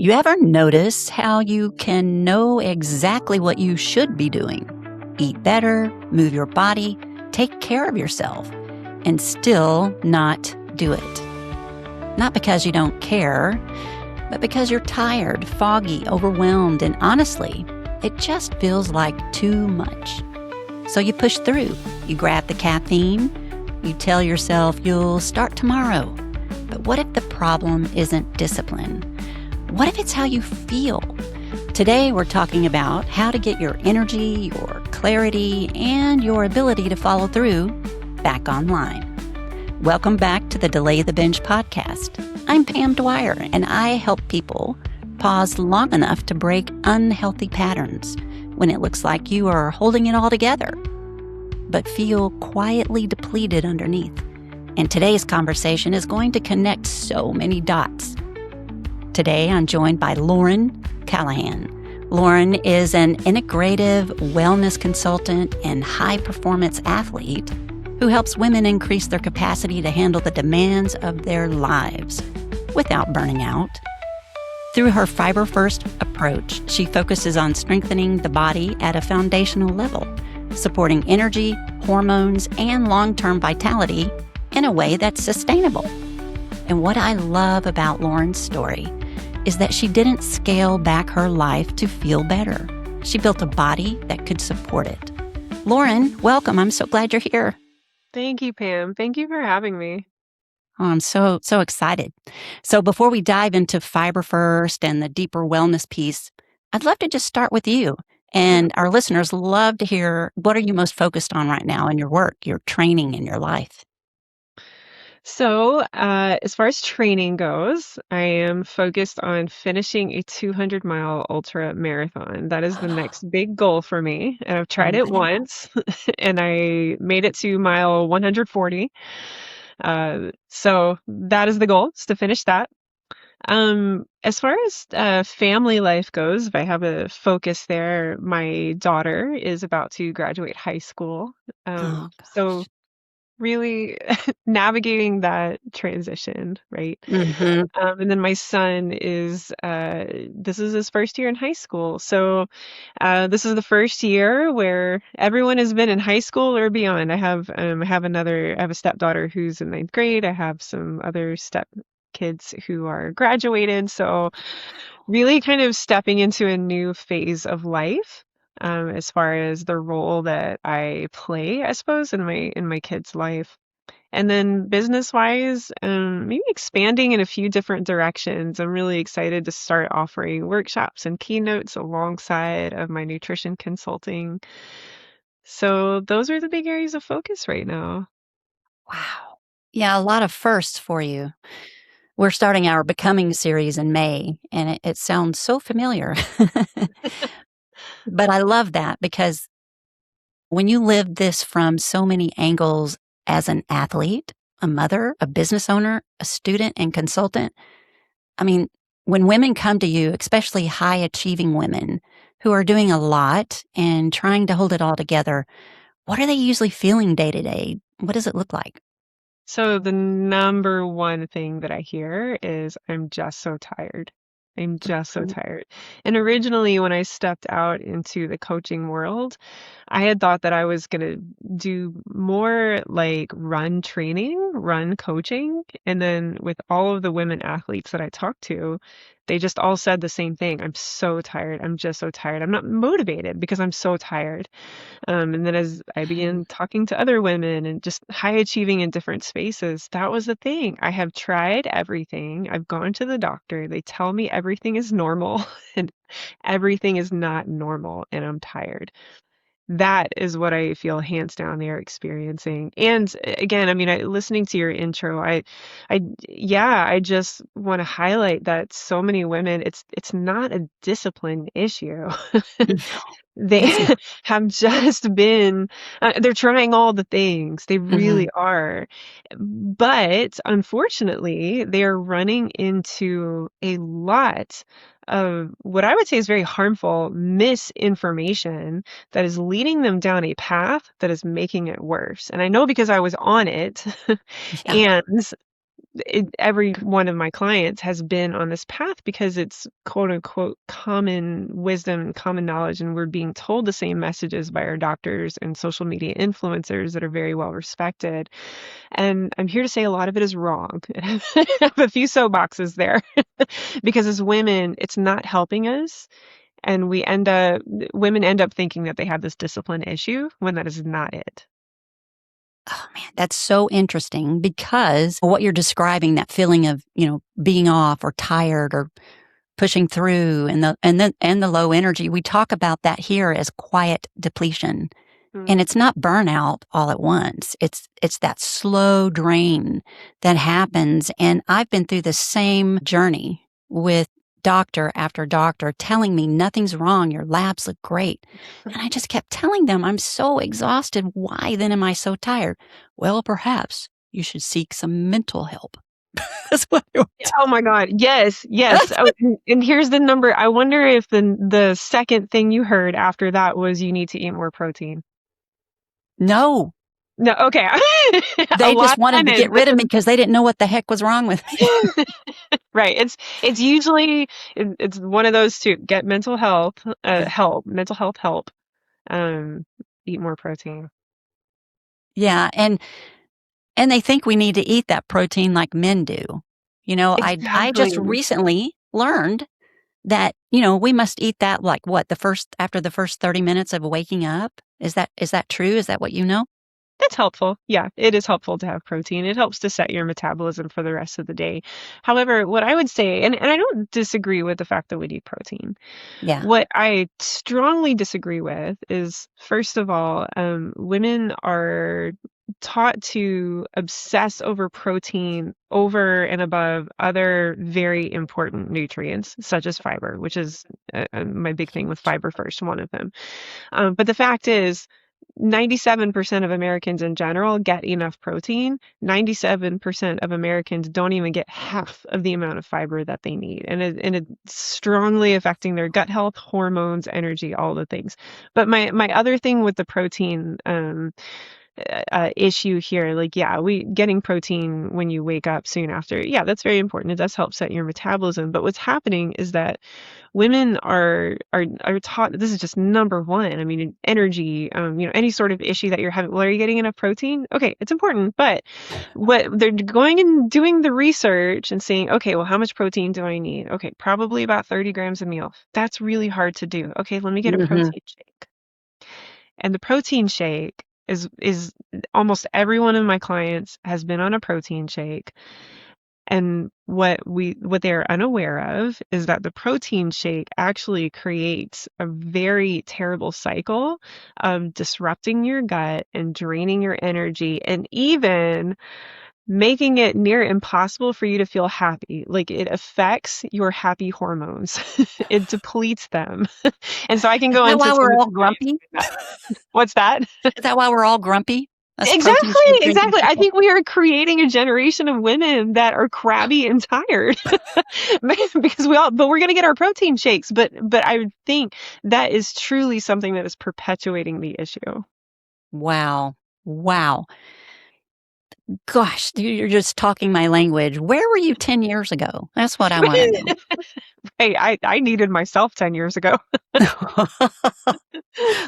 You ever notice how you can know exactly what you should be doing? Eat better, move your body, take care of yourself, and still not do it. Not because you don't care, but because you're tired, foggy, overwhelmed, and honestly, it just feels like too much. So you push through. You grab the caffeine. You tell yourself you'll start tomorrow. But what if the problem isn't discipline? What if it's how you feel? Today, we're talking about how to get your energy, your clarity, and your ability to follow through back online. Welcome back to the Delay the Binge Podcast. I'm Pam Dwyer, and I help people pause long enough to break unhealthy patterns when it looks like you are holding it all together, but feel quietly depleted underneath. And today's conversation is going to connect so many dots. Today, I'm joined by Lauren Callahan. Lauren is an integrative wellness consultant and high-performance athlete who helps women increase their capacity to handle the demands of their lives without burning out. Through her fiber-first approach, she focuses on strengthening the body at a foundational level, supporting energy, hormones, and long-term vitality in a way that's sustainable. And what I love about Lauren's story is that she didn't scale back her life to feel better. She built a body that could support it. Lauren, welcome. I'm so glad you're here. Thank you, Pam. Thank you for having me. Oh, I'm so excited. So before we dive into Fiber First and the deeper wellness piece, I'd love to just start with you. And our listeners love to hear, what are you most focused on right now in your work, your training, and your life? So, as far as training goes, I am focused on finishing a 200-mile ultra marathon. That is the next big goal for me. And I've tried it once, and I made it to mile 140. So that is the goal, is to finish that. As far as family life goes, if I have a focus there, my daughter is about to graduate high school. So really navigating that transition, right? Mm-hmm. And then my son is, this is his first year in high school. So this is the first year where everyone has been in high school or beyond. I have a stepdaughter who's in ninth grade. I have some other step kids who are graduated. So really kind of stepping into a new phase of life. As far as the role that I play, I suppose, in my kid's life. And then business-wise, maybe expanding in a few different directions. I'm really excited to start offering workshops and keynotes alongside of my nutrition consulting. So those are the big areas of focus right now. Wow. Yeah, a lot of firsts for you. We're starting our Becoming series in May, and it sounds so familiar. But I love that because when you live this from so many angles as an athlete, a mother, a business owner, a student, and consultant, I mean, when women come to you, especially high-achieving women who are doing a lot and trying to hold it all together, what are they usually feeling day to day? What does it look like? So the number one thing that I hear is, I'm just so tired. I'm just so tired. And originally, when I stepped out into the coaching world, I had thought that I was going to do more like run training, run coaching. And then with all of the women athletes that I talked to, they just all said the same thing. I'm so tired. I'm just so tired. I'm not motivated because I'm so tired. And then as I began talking to other women and just high achieving in different spaces, that was the thing. I have tried everything. I've gone to the doctor. They tell me everything is normal and everything is not normal, and I'm tired. That is what I feel hands down they're experiencing. And again, I mean, listening to your intro, I just want to highlight that so many women, it's not a discipline issue. They have just been, they're trying all the things. They really are. But unfortunately, they are running into a lot of what I would say is very harmful misinformation that is leading them down a path that is making it worse. And I know because I was on it. Yeah. And every one of my clients has been on this path because it's quote unquote common wisdom and common knowledge, and we're being told the same messages by our doctors and social media influencers that are very well respected. And I'm here to say a lot of it is wrong. I have a few soapboxes there because as women, it's not helping us. And women end up thinking that they have this discipline issue when that is not it. Oh man, that's so interesting because what you're describing, that feeling of, being off or tired or pushing through and the low energy, we talk about that here as quiet depletion. And it's not burnout all at once. It's that slow drain that happens. And I've been through the same journey with doctor after doctor telling me nothing's wrong. Your labs look great. And I just kept telling them I'm so exhausted. Why then am I so tired? Well, perhaps you should seek some mental help. That's what Oh my God. Yes. Oh, and here's the number. I wonder if the second thing you heard after that was you need to eat more protein. No. No, okay. They just wanted to get rid of me because they didn't know what the heck was wrong with me. Right. It's usually it's one of those two. Get mental health help. Eat more protein. Yeah, and they think we need to eat that protein like men do. Exactly. I just recently learned that, we must eat that like after the first 30 minutes of waking up. Is that true? Is that what you know? That's helpful. Yeah, it is helpful to have protein. It helps to set your metabolism for the rest of the day. However, what I would say, and I don't disagree with the fact that we need protein. Yeah. What I strongly disagree with is, first of all, women are taught to obsess over protein over and above other very important nutrients, such as fiber, which is my big thing with fiber first, one of them. But the fact is, 97% of Americans in general get enough protein. 97% of Americans don't even get half of the amount of fiber that they need. And it's strongly affecting their gut health, hormones, energy, all the things. But my other thing with the protein issue here, getting protein when you wake up soon after, that's very important. It does help set your metabolism. But what's happening is that women are taught, this is just number one. I mean, energy, any sort of issue that you're having. Well, are you getting enough protein? Okay, it's important. But what they're going and doing the research and saying, okay, well, how much protein do I need? Okay, probably about 30 grams a meal. That's really hard to do. Okay, let me get a protein shake. And the protein shake is almost every one of my clients has been on a protein shake. And what they're unaware of is that the protein shake actually creates a very terrible cycle of disrupting your gut and draining your energy and even making it near impossible for you to feel happy. Like, it affects your happy hormones. It depletes them. And so I can go into why we're all grumpy. What's that? Is that why we're all grumpy? Exactly. I think we are creating a generation of women that are crabby and tired because but we're going to get our protein shakes. But I think that is truly something that is perpetuating the issue. Wow. Gosh, you're just talking my language. Where were you 10 years ago? That's what I want to know. Hey, I needed myself 10 years ago.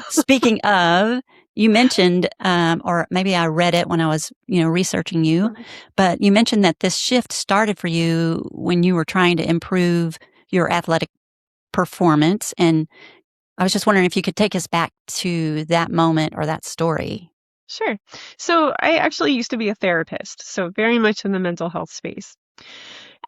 Speaking of, you mentioned, or maybe I read it when I was, researching you, but you mentioned that this shift started for you when you were trying to improve your athletic performance. And I was just wondering if you could take us back to that moment or that story. Sure. So I actually used to be a therapist, so very much in the mental health space.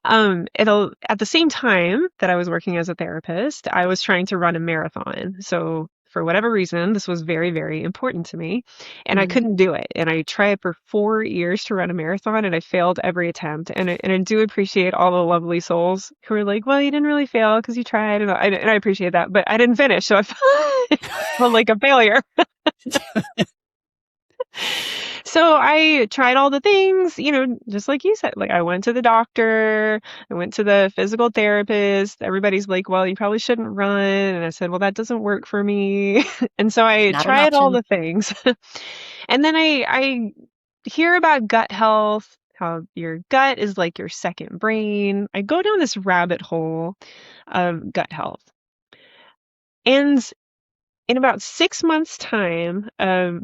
At the same time that I was working as a therapist, I was trying to run a marathon. So for whatever reason, this was very, very important to me, and I couldn't do it. And I tried for 4 years to run a marathon, and I failed every attempt. And I do appreciate all the lovely souls who were like, "Well, you didn't really fail because you tried," and I appreciate that, but I didn't finish, so I felt like a failure. So I tried all the things, just like you said. Like, I went to the doctor, I went to the physical therapist. Everybody's like, well, you probably shouldn't run. And I said, well, that doesn't work for me. And so I tried all the things. And then I hear about gut health, how your gut is like your second brain. I go down this rabbit hole of gut health. And in about 6 months' time,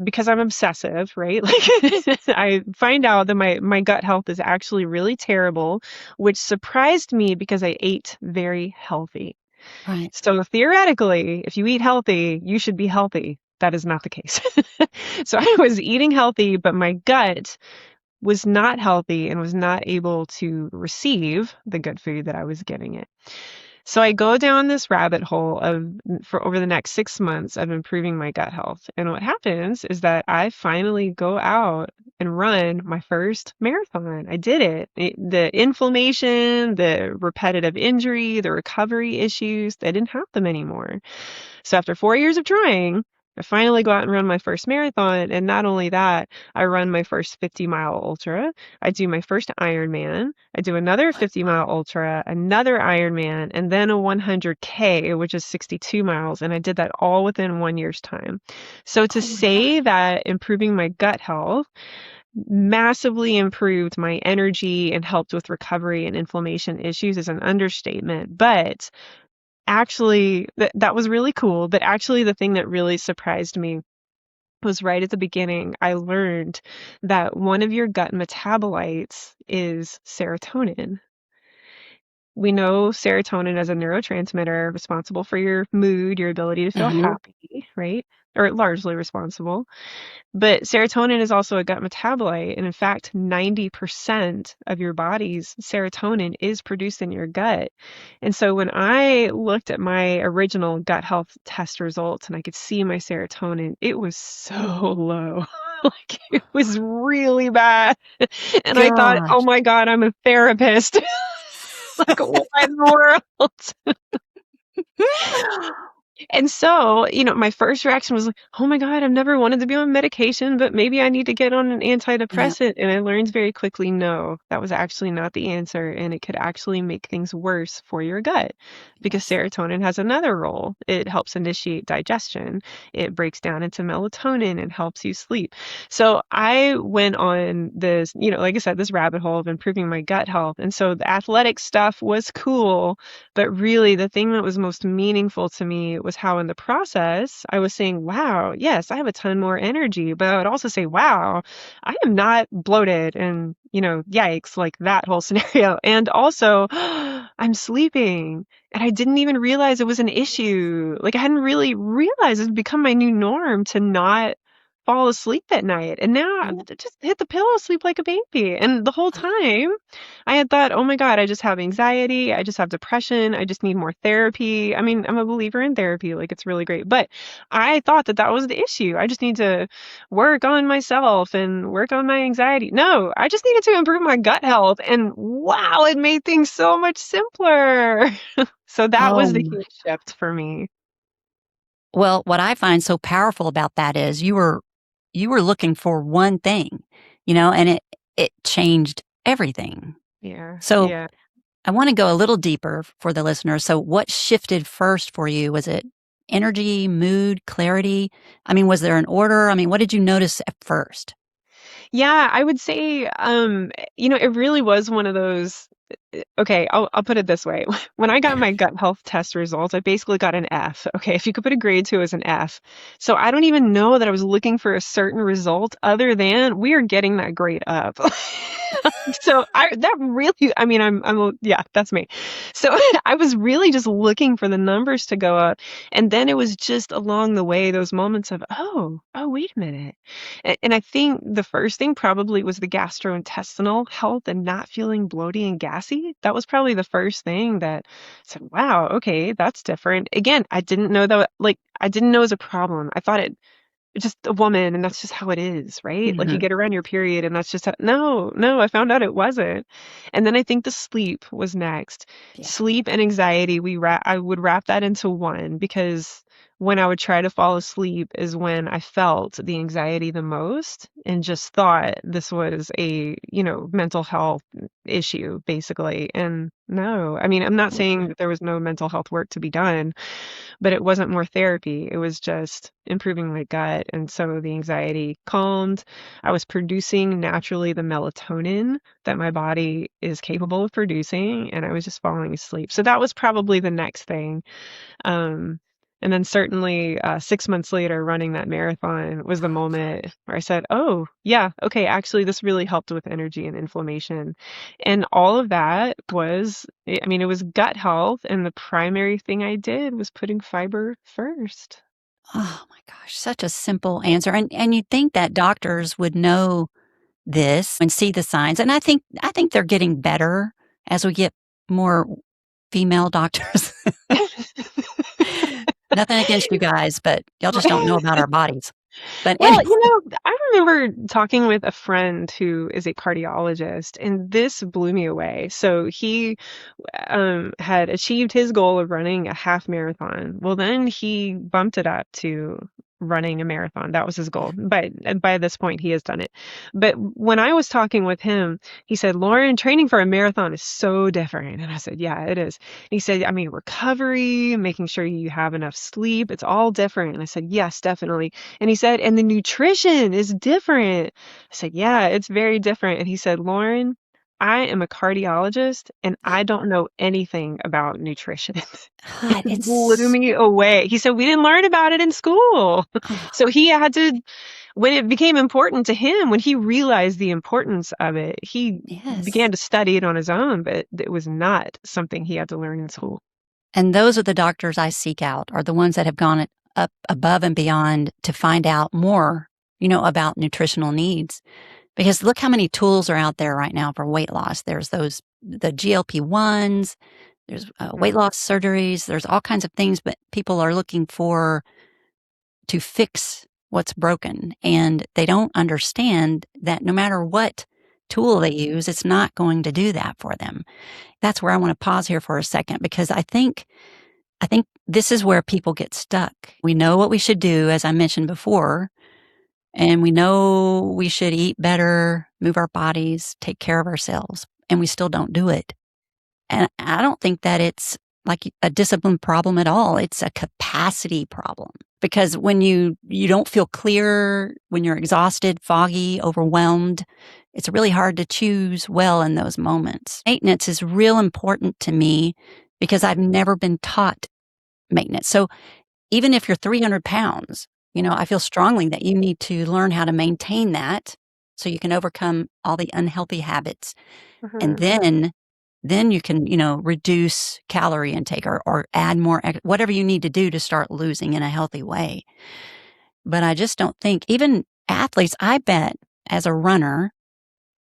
because I'm obsessive, right? Like I find out that my gut health is actually really terrible, which surprised me because I ate very healthy. Right. So theoretically, if you eat healthy, you should be healthy. That is not the case. So I was eating healthy, but my gut was not healthy and was not able to receive the good food that I was giving it. So I go down this rabbit hole for over the next 6 months of improving my gut health. And what happens is that I finally go out and run my first marathon. I did it. The inflammation, the repetitive injury, the recovery issues, I didn't have them anymore. So after 4 years of trying, I finally go out and run my first marathon. And not only that, I run my first 50-mile ultra. I do my first Ironman. I do another 50-mile ultra, another Ironman, and then a 100K, which is 62 miles. And I did that all within 1 year's time. So to say that improving my gut health massively improved my energy and helped with recovery and inflammation issues is an understatement. But actually, that was really cool. But actually, the thing that really surprised me was right at the beginning, I learned that one of your gut metabolites is serotonin. We know serotonin as a neurotransmitter responsible for your mood, your ability to feel happy, right? Or largely responsible. But serotonin is also a gut metabolite. And in fact, 90% of your body's serotonin is produced in your gut. And so when I looked at my original gut health test results and I could see my serotonin, it was so low. Like it was really bad. And I thought, oh Gosh. my God, I'm a therapist. Like, what in the world? And so, my first reaction was like, oh my God, I've never wanted to be on medication, but maybe I need to get on an Yeah. antidepressant. And I learned very quickly, no, that was actually not the answer. And it could actually make things worse for your gut because Yes. serotonin has another role. It helps initiate digestion. It breaks down into melatonin and helps you sleep. So I went on this, like I said, this rabbit hole of improving my gut health. And so the athletic stuff was cool, but really the thing that was most meaningful to me was how in the process I was saying, wow, yes, I have a ton more energy, but I would also say, wow, I am not bloated and, yikes, like that whole scenario. And also I'm sleeping and I didn't even realize it was an issue. Like I hadn't really realized it's become my new norm to not fall asleep at night. And now I just hit the pillow, sleep like a baby. And the whole time I had thought, oh my God, I just have anxiety. I just have depression. I just need more therapy. I mean, I'm a believer in therapy. Like it's really great. But I thought that was the issue. I just need to work on myself and work on my anxiety. No, I just needed to improve my gut health. And wow, it made things so much simpler. So that was the huge shift for me. Well, what I find so powerful about that is you were looking for one thing, and it changed everything. Yeah. So Yeah. I want to go a little deeper for the listener. So what shifted first for you? Was it energy, mood, clarity? I mean, was there an order? I mean, what did you notice at first? Yeah, I would say, it really was one of those. Okay, I'll put it this way. When I got my gut health test results, I basically got an F. Okay, if you could put a grade to it as an F. So I don't even know that I was looking for a certain result other than we are getting that grade up. So yeah, that's me. So I was really just looking for the numbers to go up. And then it was just along the way, those moments of, oh, wait a minute. And I think the first thing probably was the gastrointestinal health and not feeling bloaty and gassy. That was probably the first thing that said, wow, okay, that's different. Again, I didn't know that, I didn't know it was a problem. I thought it's just a woman and that's just how it is, right? Like you get around your period and that's just no, I found out it wasn't. And then I think the sleep was next. Yeah. Sleep and anxiety, I would wrap that into one because when I would try to fall asleep is when I felt the anxiety the most and just thought this was a, mental health issue, basically. And no, I mean, I'm not saying that there was no mental health work to be done, but it wasn't more therapy. It was just improving my gut. And so the anxiety calmed. I was producing naturally the melatonin that my body is capable of producing, and I was just falling asleep. So that was probably the next thing. Um, and then certainly 6 months later, running that marathon was the moment where I said, oh, yeah, okay, actually, this really helped with energy and inflammation. And all of that was, I mean, it was gut health. And the primary thing I did was putting fiber first. Oh my gosh, such a simple answer. And you'd think that doctors would know this and see the signs. And I think they're getting better as we get more female doctors. Nothing against you guys, but y'all just don't know about our bodies. But Well, anyway, I remember talking with a friend who is a cardiologist, and this blew me away. So he had achieved his goal of running a half marathon. Well, then he bumped it up to running a marathon. That was his goal. But by this point, he has done it. But when I was talking with him, he said, Lauren, training for a marathon is so different. And I said, yeah, it is. And he said, I mean, recovery, making sure you have enough sleep, it's all different. And I said, yes, definitely. And he said, and the nutrition is different. I said, yeah, it's very different. And he said, Lauren, I am a cardiologist and I don't know anything about nutrition. God, It blew me away. He said, we didn't learn about it in school. So he had to, when it became important to him, when he realized the importance of it, he yes. began to study it on his own, but it was not something he had to learn in school. And those are the doctors I seek out, are the ones that have gone up above and beyond to find out more, about nutritional needs. Because look how many tools are out there right now for weight loss. There's the GLP-1s, there's weight loss surgeries, there's all kinds of things, but people are looking to fix what's broken. And they don't understand that no matter what tool they use, it's not going to do that for them. That's where I want to pause here for a second, because I think this is where people get stuck. We know what we should do, as I mentioned before, and we know we should eat better, move our bodies, take care of ourselves, and we still don't do it. And I don't think that it's like a discipline problem at all. It's a capacity problem. Because when you don't feel clear, when you're exhausted, foggy, overwhelmed, it's really hard to choose well in those moments. Maintenance is real important to me because I've never been taught maintenance. So even if you're 300 pounds, I feel strongly that you need to learn how to maintain that so you can overcome all the unhealthy habits. And then you can, reduce calorie intake or add more, whatever you need to do to start losing in a healthy way. But I just don't think, even athletes, I bet as a runner,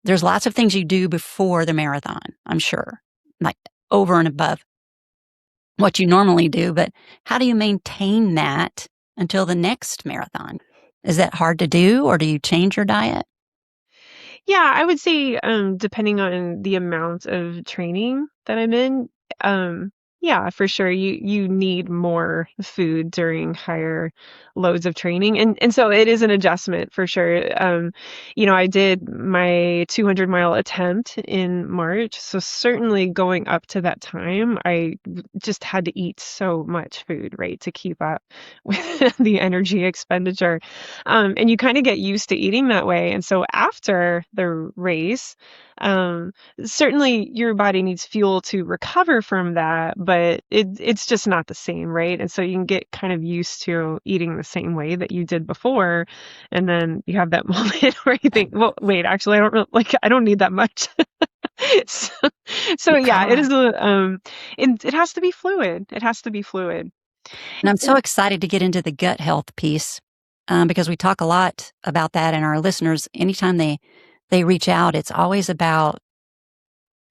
there's lots of things you do before the marathon, I'm sure, like over and above what you normally do. But how do you maintain that until the next marathon? Is that hard to do, or do you change your diet? Yeah, I would say, depending on the amount of training that I'm in, yeah, for sure, you need more food during higher loads of training, and so it is an adjustment for sure. I did my 200-mile attempt in March, so certainly going up to that time, I just had to eat so much food, right, to keep up with the energy expenditure. And you kind of get used to eating that way. And so after the race, um, certainly your body needs fuel to recover from that, but it's just not the same, right? And so you can get kind of used to eating the same way that you did before. And then you have that moment where you think, well, wait, actually, I don't need that much. So, so yeah, it is it has to be fluid. It has to be fluid. And I'm so excited to get into the gut health piece because we talk a lot about that, and our listeners, anytime they reach out, it's always about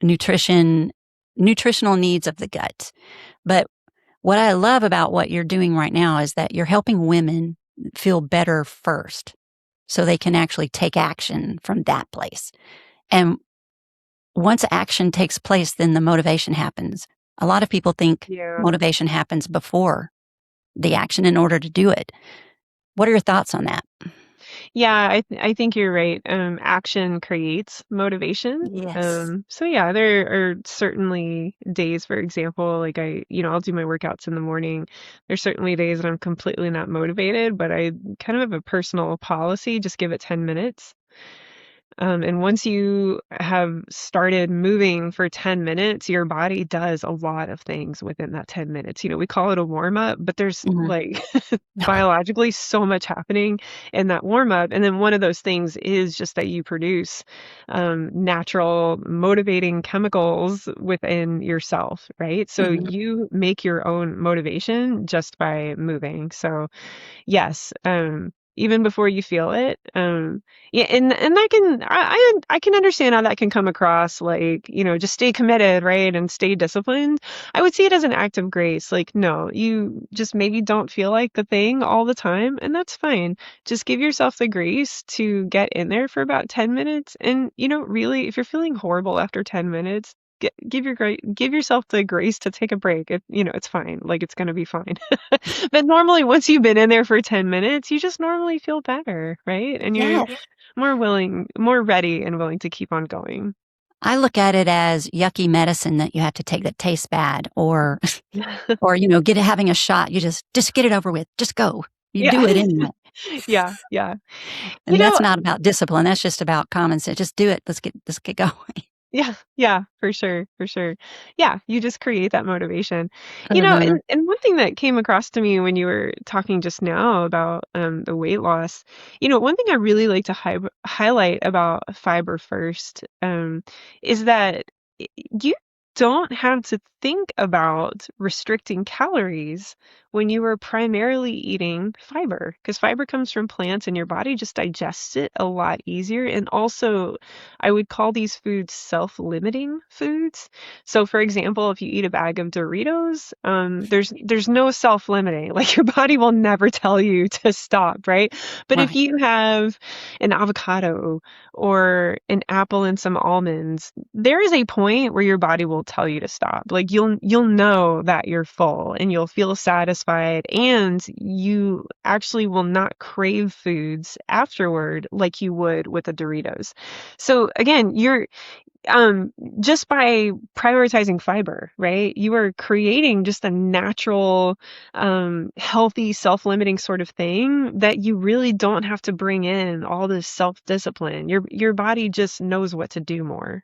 nutritional needs of the gut. But what I love about what you're doing right now is that you're helping women feel better first so they can actually take action from that place. And once action takes place, then the motivation happens. A lot of people think Yeah. motivation happens before the action in order to do it. What are your thoughts on that? Yeah, I think you're right. Action creates motivation. Yes. So yeah, there are certainly days, for example, like I'll do my workouts in the morning. There's certainly days that I'm completely not motivated, but I kind of have a personal policy, just give it 10 minutes. And once you have started moving for 10 minutes, your body does a lot of things within that 10 minutes. We call it a warm up, but there's Mhm. like biologically so much happening in that warm up. And then one of those things is just that you produce natural motivating chemicals within yourself, right? So Mhm. you make your own motivation just by moving. So yes, even before you feel it. Yeah, and I can understand how that can come across like, just stay committed, right? And stay disciplined. I would see it as an act of grace. Like, no, you just maybe don't feel like the thing all the time, and that's fine. Just give yourself the grace to get in there for about 10 minutes. And, really, if you're feeling horrible after 10 minutes, give yourself the grace to take a break. It's fine. Like, it's gonna be fine. But normally, once you've been in there for 10 minutes, you just normally feel better, right? And you're Yes. more ready and willing to keep on going. I look at it as yucky medicine that you have to take that tastes bad, or having a shot. You just get it over with. Just go. You Yeah. do it anyway. Yeah, yeah. You And that's know, not about discipline. That's just about common sense. Just do it. Let's get going. yeah, yeah, for sure, for sure. Yeah, you just create that motivation. Uh-huh. And one thing that came across to me when you were talking just now about the weight loss, one thing I really like to highlight about Fiber First is that you don't have to think about restricting calories when you are primarily eating fiber, because fiber comes from plants and your body just digests it a lot easier. And also, I would call these foods self-limiting foods. So, for example, if you eat a bag of Doritos, there's no self-limiting. Like, your body will never tell you to stop, right? But if Right. you have an avocado or an apple and some almonds, there is a point where your body will tell you to stop. Like, you'll know that you're full and you'll feel satisfied, and you actually will not crave foods afterward like you would with the Doritos. So again, you're um just by prioritizing fiber, right? You are creating just a natural, healthy, self-limiting sort of thing that you really don't have to bring in all this self-discipline. Your body just knows what to do more.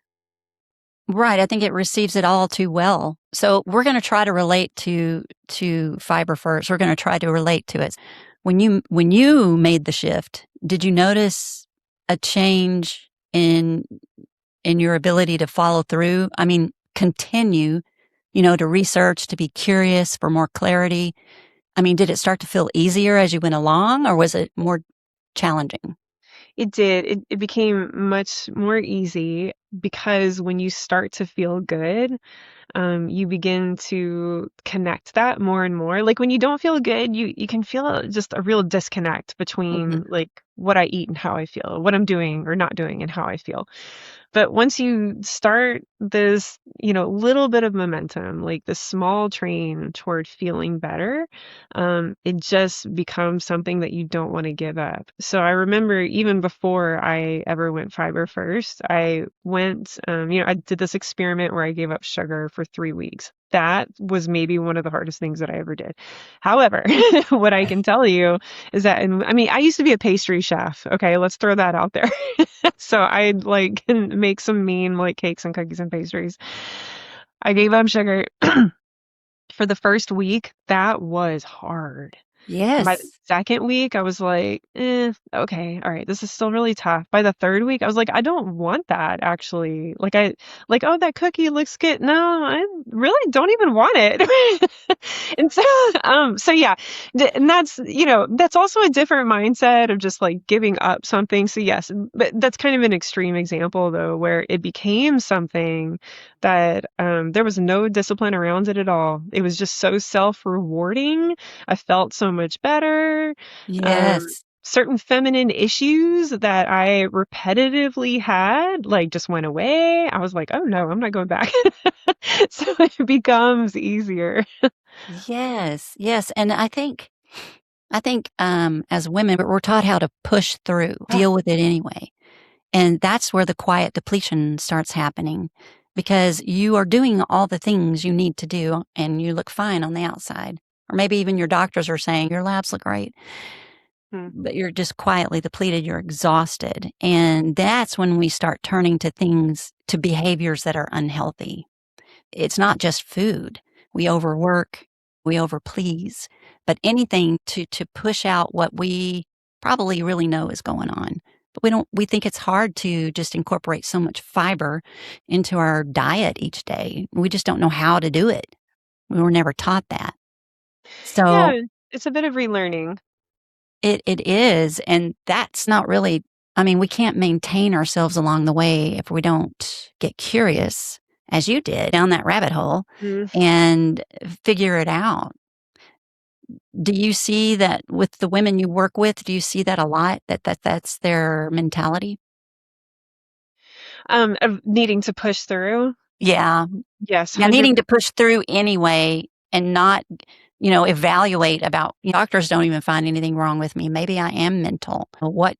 Right. I think it receives it all too well. So we're going to try to relate to Fiber First. We're going to try to relate to it. When you made the shift, did you notice a change in your ability to follow through? I mean, continue, to research, to be curious for more clarity. I mean, did it start to feel easier as you went along, or was it more challenging? It did. It became much more easy because when you start to feel good, you begin to connect that more and more. Like, when you don't feel good, you can feel just a real disconnect between Mhm. like what I eat and how I feel, what I'm doing or not doing and how I feel. But once you start this, little bit of momentum, like the small train toward feeling better, it just becomes something that you don't want to give up. So I remember even before I ever went Fiber First, I went, I did this experiment where I gave up sugar for 3 weeks. That was maybe one of the hardest things that I ever did. However, what I can tell you is that, I mean, I used to be a pastry chef. Okay, let's throw that out there. So I like can make some mean like cakes and cookies and pastries. I gave up sugar for the first week. That was hard. And by the Yes. second week, I was like, okay, all right, this is still really tough. By the third week, I was like, I don't want that actually. Oh, that cookie looks good. No, I really don't even want it. And so yeah, and that's also a different mindset of just like giving up something. So yes, but that's kind of an extreme example though, where it became something that there was no discipline around it at all. It was just so self-rewarding. I felt so much better. Um, Yes. certain feminine issues that I repetitively had, like, just went away. I was like, oh no, I'm not going back. So it becomes easier. Yes, yes. And I think as women, we're taught how to push through, deal with it anyway. And that's where the quiet depletion starts happening because you are doing all the things you need to do and you look fine on the outside. Or maybe even your doctors are saying your labs look great, Hmm. but you're just quietly depleted, you're exhausted. And that's when we start turning to things, to behaviors that are unhealthy. It's not just food. We overwork, we overplease, but anything to push out what we probably really know is going on. But we think it's hard to just incorporate so much fiber into our diet each day. We just don't know how to do it. We were never taught that. So Yeah, it's a bit of relearning. it is, and that's not really, I mean, we can't maintain ourselves along the way if we don't get curious, as you did, down that rabbit hole Mm. and figure it out. Do you see that with the women you work with? Do you see that a lot? That's their mentality? Of needing to push through. Yeah. Yes, Yeah, 100. needing to push through anyway and not, evaluate about doctors don't even find anything wrong with me. Maybe I am mental. What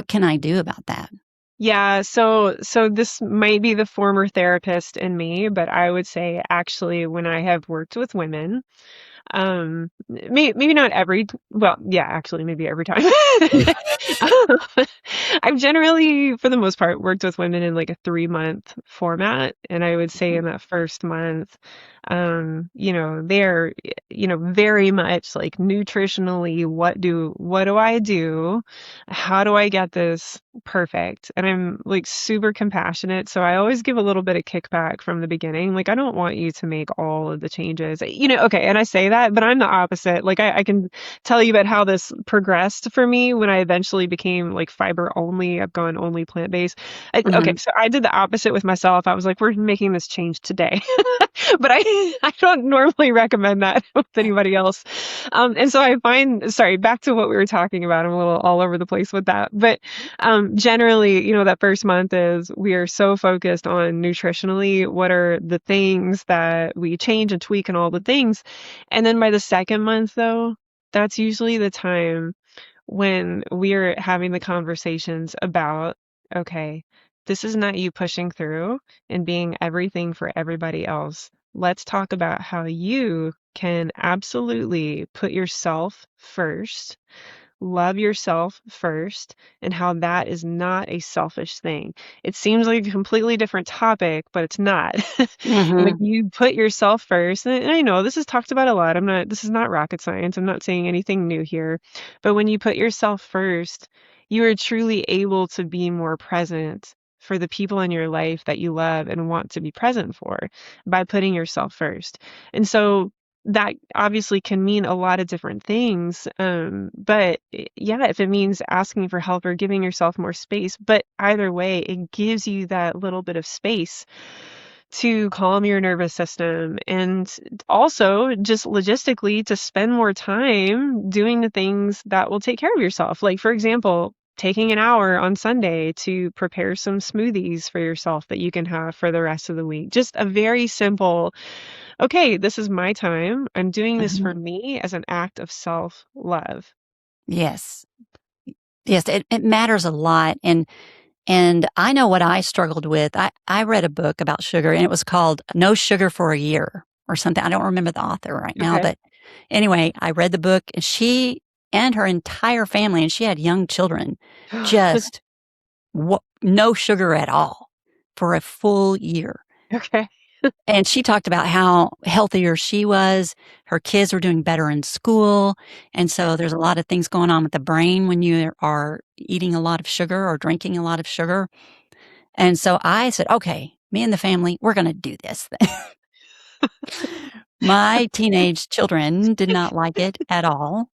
can I do about that? Yeah, so this might be the former therapist in me, but I would say actually when I have worked with women, maybe not well, yeah, actually maybe every time. I've generally, for the most part, worked with women in like a 3-month format, and I would say in that first month, they're, very much like nutritionally, what do I do? How do I get this perfect? And I'm like super compassionate, so I always give a little bit of kickback from the beginning. Like, I don't want you to make all of the changes. Okay, and I say that, but I'm the opposite. Like, I can tell you about how this progressed for me when I eventually became like fiber only. I've gone only plant-based. Okay, Mhm. so I did the opposite with myself. I was like, we're making this change today. But I don't normally recommend that with anybody else. And so I find, sorry, back to what we were talking about. I'm a little all over the place with that. But generally, that first month is we are so focused on nutritionally, what are the things that we change and tweak and all the things. And then by the second month, though, that's usually the time when we're having the conversations about, okay, this is not you pushing through and being everything for everybody else. Let's talk about how you can absolutely put yourself first, love yourself first, and how that is not a selfish thing. It seems like a completely different topic, but it's not. Like, Mhm. you put yourself first, and I know this is talked about a lot. This is not rocket science. I'm not saying anything new here. But when you put yourself first, you are truly able to be more present for the people in your life that you love and want to be present for by putting yourself first. And so that obviously can mean a lot of different things. But yeah, if it means asking for help or giving yourself more space, but either way, it gives you that little bit of space to calm your nervous system and also just logistically to spend more time doing the things that will take care of yourself. Like, for example, taking an hour on Sunday to prepare some smoothies for yourself that you can have for the rest of the week. Just a very simple, okay, this is my time. I'm doing this for Mhm. me as an act of self-love. Yes. Yes, it matters a lot, and I know what I struggled with. I read a book about sugar, and it was called No Sugar for a Year or something. I don't remember the author right now, Okay. but anyway, I read the book, and she and her entire family, and she had young children, just no sugar at all for a full year. Okay. And she talked about how healthier she was. Her kids were doing better in school. And so there's a lot of things going on with the brain when you are eating a lot of sugar or drinking a lot of sugar. And so I said, okay, me and the family, we're going to do this. My teenage children did not like it at all.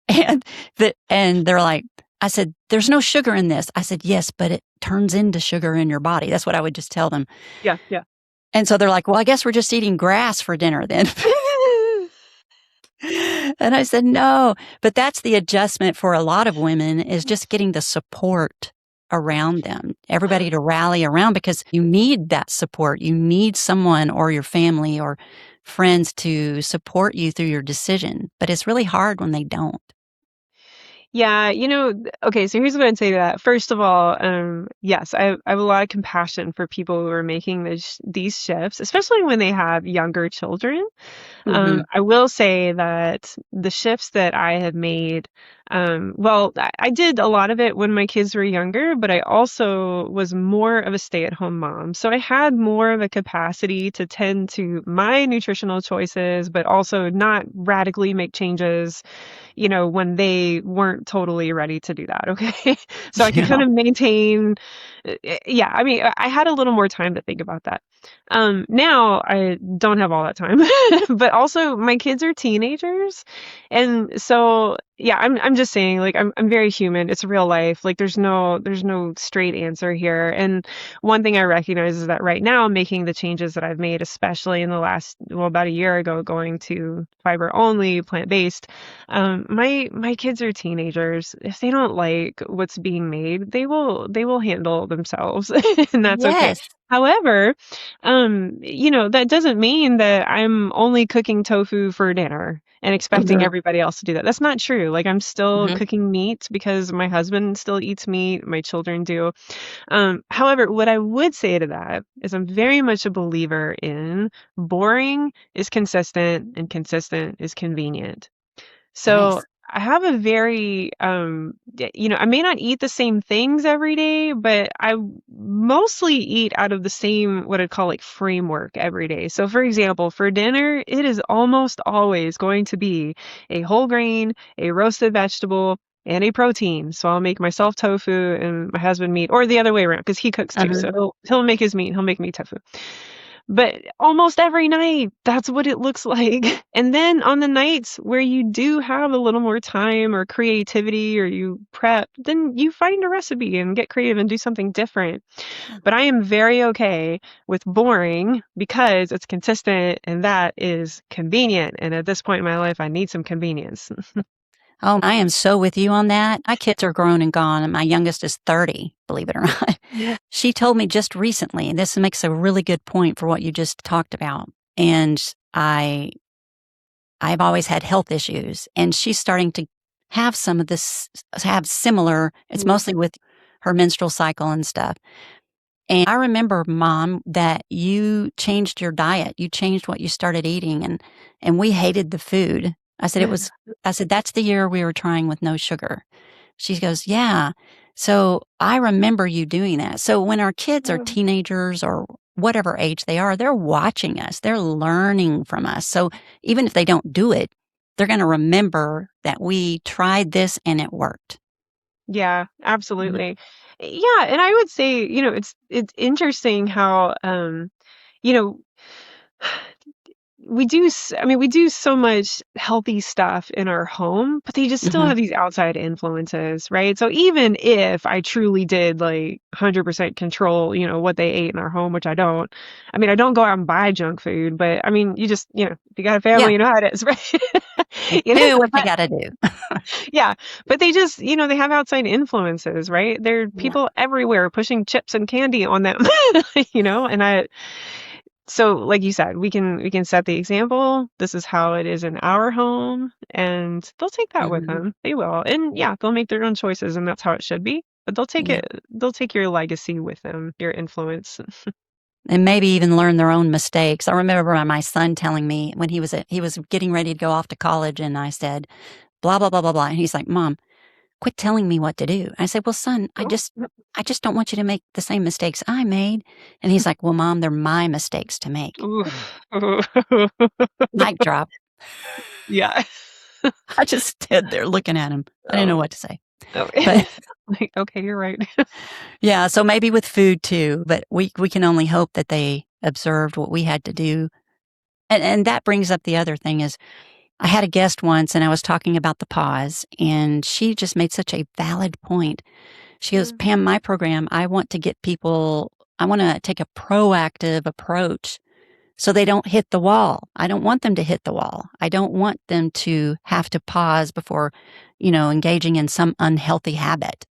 And they're like, I said, there's no sugar in this. I said, yes, but it turns into sugar in your body. That's what I would just tell them. Yeah, yeah. And so they're like, well, I guess we're just eating grass for dinner then. And I said, no. But that's the adjustment for a lot of women is just getting the support around them, everybody to rally around because you need that support. You need someone or your family or friends to support you through your decision. But it's really hard when they don't. Yeah, okay, so here's what I'd say to that. First of all, yes, I have a lot of compassion for people who are making these shifts, especially when they have younger children. Mm-hmm. I will say that the shifts that I have made, well, I did a lot of it when my kids were younger, but I also was more of a stay-at-home mom. So I had more of a capacity to tend to my nutritional choices, but also not radically make changes, when they weren't totally ready to do that. Okay. So I could Yeah. kind of maintain, yeah, I mean, I had a little more time to think about that. Now I don't have all that time, but also my kids are teenagers. And so, yeah, I'm just saying, like, I'm very human. It's real life. Like, there's no straight answer here. And one thing I recognize is that right now, making the changes that I've made, especially in the last, well, about a year ago, going to fiber only, plant-based, my kids are teenagers. If they don't like what's being made, they will handle themselves, and that's okay. Yes. However, that doesn't mean that I'm only cooking tofu for dinner and expecting Mm-hmm. everybody else to do that. That's not true. Like, I'm still Mm-hmm. cooking meat because my husband still eats meat, my children do. However, what I would say to that is I'm very much a believer in boring is consistent and consistent is convenient. So Nice. I have a very, I may not eat the same things every day, but I mostly eat out of the same, what I'd call like framework every day. So for example, for dinner, it is almost always going to be a whole grain, a roasted vegetable, and a protein. So I'll make myself tofu and my husband meat, or the other way around, because he cooks too. Uh-huh. So he'll make his meat, he'll make me tofu. But almost every night, that's what it looks like. And then on the nights where you do have a little more time or creativity or you prep, then you find a recipe and get creative and do something different. But I am very okay with boring because it's consistent and that is convenient. And at this point in my life, I need some convenience. Oh, I am so with you on that. My kids are grown and gone, and my youngest is 30, believe it or not. Yeah. She told me just recently, and this makes a really good point for what you just talked about. And I've always had health issues, and she's starting to have some of this, have similar, it's Mhm. mostly with her menstrual cycle and stuff. And I remember, Mom, that you changed your diet. You changed what you started eating, and we hated the food. I said, that's the year we were trying with no sugar. She goes, yeah. So I remember you doing that. So when our kids are teenagers or whatever age they are, they're watching us. They're learning from us. So even if they don't do it, they're going to remember that we tried this and it worked. Yeah, Mhm. absolutely. Yeah, and I would say, it's interesting how you know we do so much healthy stuff in our home, but they just still Mhm. have these outside influences, right? So even if I truly did like 100% control, what they ate in our home, which I don't. I mean, I don't go out and buy junk food, but I mean, you just, if you got a Yeah. family, you know how it is, right? They You know, do what they but got to do. yeah, but they just, they have outside influences, right? There are Yeah. people everywhere pushing chips and candy on them, and so like you said, we can set the example. This is how it is in our home, and they'll take that with Mhm. them. They will. And yeah, they'll make their own choices and that's how it should be. But Yeah. they'll take your legacy with them, your influence. And maybe even learn their own mistakes. I remember my son telling me when he was getting ready to go off to college, and I said, blah, blah, blah, blah, blah. And he's like, Mom, quit telling me what to do. I said, well, son, I just don't want you to make the same mistakes I made. And he's like, well, Mom, they're my mistakes to make. Oof. Mic drop. Yeah. I just stood there looking at him. I didn't know Oh, what to say. oh. But Like, okay, you're right. yeah, so maybe with food too, but we can only hope that they observed what we had to do. And that brings up the other thing is I had a guest once and I was talking about the pause, and she just made such a valid point. She goes, Pam, my program, I want to take a proactive approach so they don't hit the wall. I don't want them to hit the wall. I don't want them to have to pause before, engaging in some unhealthy habit.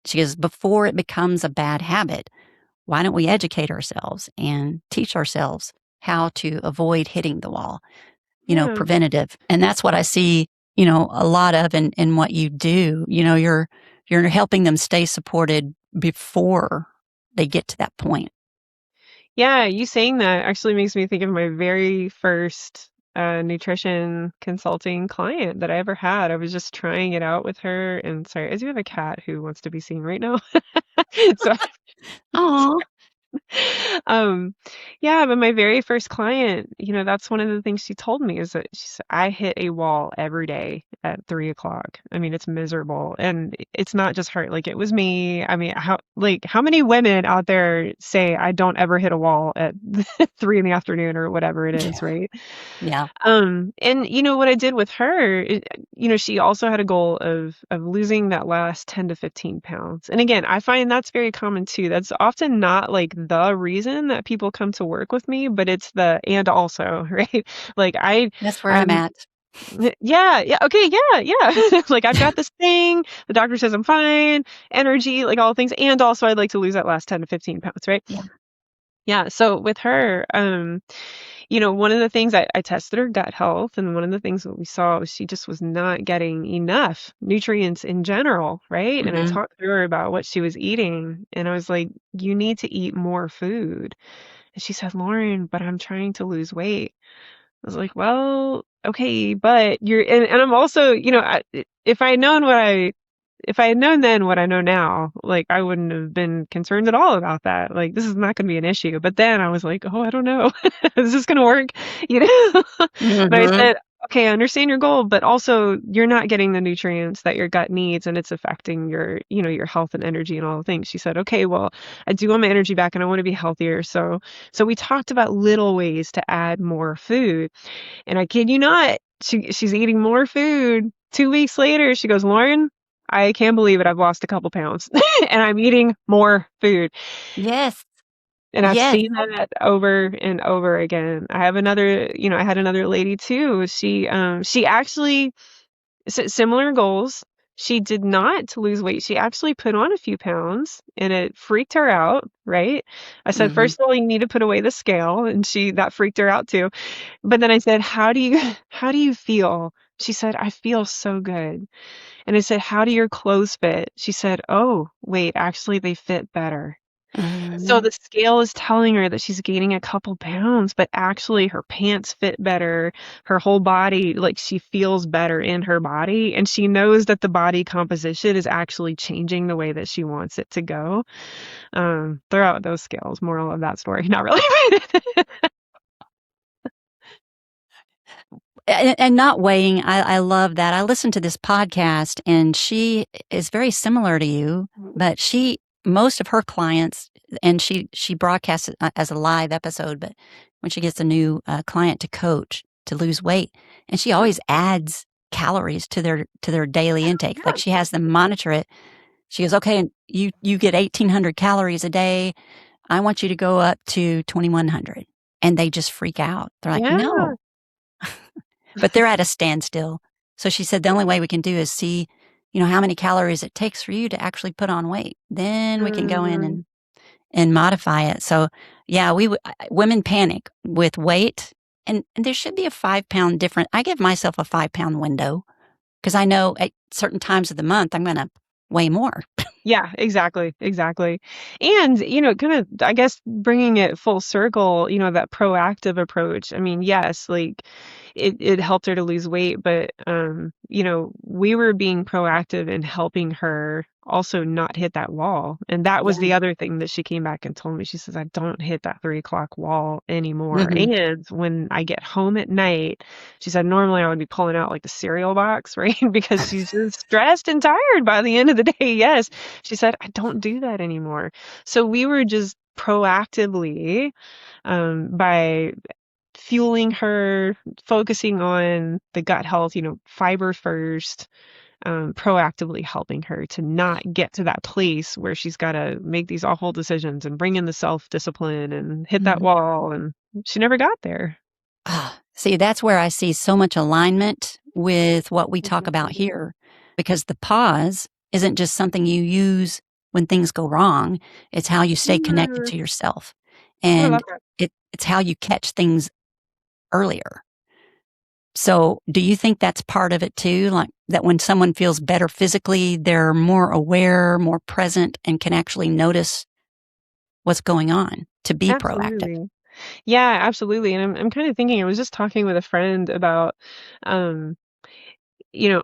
She goes, before it becomes a bad habit, why don't we educate ourselves and teach ourselves how to avoid hitting the wall, Yeah. preventative. And that's what I see, a lot of in what you do. You're helping them stay supported before they get to that point. Yeah, you saying that actually makes me think of my very first nutrition consulting client that I ever had. I was just trying it out with her, and sorry, I do have a cat who wants to be seen right now. So Oh, um, yeah, but my very first client, that's one of the things she told me is that she said, I hit a wall every day at 3 o'clock. I mean, it's miserable. And it's not just her, like it was me. I mean, how many women out there say I don't ever hit a wall at 3 in the afternoon or whatever it is, right? yeah. And what I did with her, she also had a goal of losing that last 10 to 15 pounds. And again, I find that's very common too. That's often not like the reason that people come to work with me, but it's the and also, right? Like That's where I'm I'm at. yeah, okay, yeah. Like I've got this thing, the doctor says I'm fine, energy, like all things, and also I'd like to lose that last 10 to 15 pounds, right? Yeah. Yeah, so with her, one of the things I tested her gut health, and one of the things that we saw was she just was not getting enough nutrients in general, right? And I Hmm. talked through her about what she was eating, and I was like, you need to eat more food. And she said, Lauren, but I'm trying to lose weight. I was like, well, okay, but and I'm also, if I had known if I had known then what I know now, like I wouldn't have been concerned at all about that. Like this is not going to be an issue. But then I was like, oh, I don't know. Is this going to work? You know? But I Hmm. said, okay, I understand your goal, but also you're not getting the nutrients that your gut needs and it's affecting your health and energy and all the things. She said, okay, well, I do want my energy back and I want to be healthier. So we talked about little ways to add more food. And I kid you not, she's eating more food. 2 weeks later, she goes, Lauren, I can't believe it. I've lost a couple pounds and I'm eating more food. Yes. And I've Yes. seen that over and over again. I had another lady too. She actually similar goals. She did not lose weight. She actually put on a few pounds and it freaked her out, right? I said, Hmm. first of all, you need to put away the scale. And that freaked her out too. But then I said, how do you feel? She said, I feel so good. And I said, how do your clothes fit? She said, oh, wait, actually they fit better. So Hmm. the scale is telling her that she's gaining a couple pounds, but actually her pants fit better, her whole body, like she feels better in her body, and she knows that the body composition is actually changing the way that she wants it to go. Throw out those scales. Moral of that story, not really. And not weighing. I love that. I listened to this podcast and she is very similar to you, but most of her clients, and she broadcasts it as a live episode, but when she gets a new client to coach to lose weight, and she always adds calories to their daily intake. Like she has them monitor it. She goes, okay, you get 1,800 calories a day. I want you to go up to 2,100. And they just freak out. They're like, Yeah. no, but they're at a standstill. So she said the only way we can do is see, how many calories it takes for you to actually put on weight. Then we can go in Mm, and modify it. So yeah, women panic with weight, and there should be a 5 pound difference. I give myself a 5 pound window because I know at certain times of the month I'm going to weigh more. yeah, exactly, exactly. And, kind of, I guess, bringing it full circle, that proactive approach. I mean, yes, like it helped her to lose weight, but, we were being proactive in helping her also not hit that wall. And that was Yeah. the other thing that she came back and told me. She says, I don't hit that 3 o'clock wall anymore. Hmm. And when I get home at night, she said, normally I would be pulling out like the cereal box, right? Because she's just stressed and tired by the end of the day. Yes. She said, I don't do that anymore. So we were just proactively, by fueling her, focusing on the gut health, fiber first, proactively helping her to not get to that place where she's got to make these awful decisions and bring in the self discipline and hit that Hmm. wall. And she never got there. See, that's where I see so much alignment with what we talk about here, because the pause isn't just something you use when things go wrong. It's how you stay connected Mm. to yourself. Oh, I And love that. it's how you catch things earlier. So do you think that's part of it too? Like that when someone feels better physically, they're more aware, more present, and can actually notice what's going on to be proactive? Absolutely. Yeah, absolutely. And I'm kind of thinking, I was just talking with a friend about, um,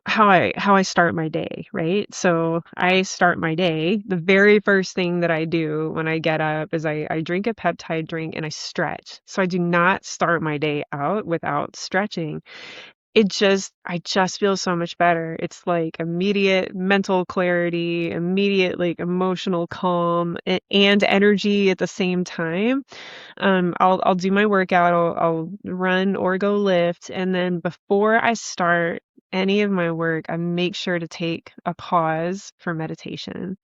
how I start my day, right? So I start my day. The very first thing that I do when I get up is I drink a peptide drink and I stretch. So I do not start my day out without stretching. I just feel so much better. It's like immediate mental clarity, immediate like emotional calm and energy at the same time. I'll do my workout, I'll run or go lift, and then before I start any of my work, I make sure to take a pause for meditation.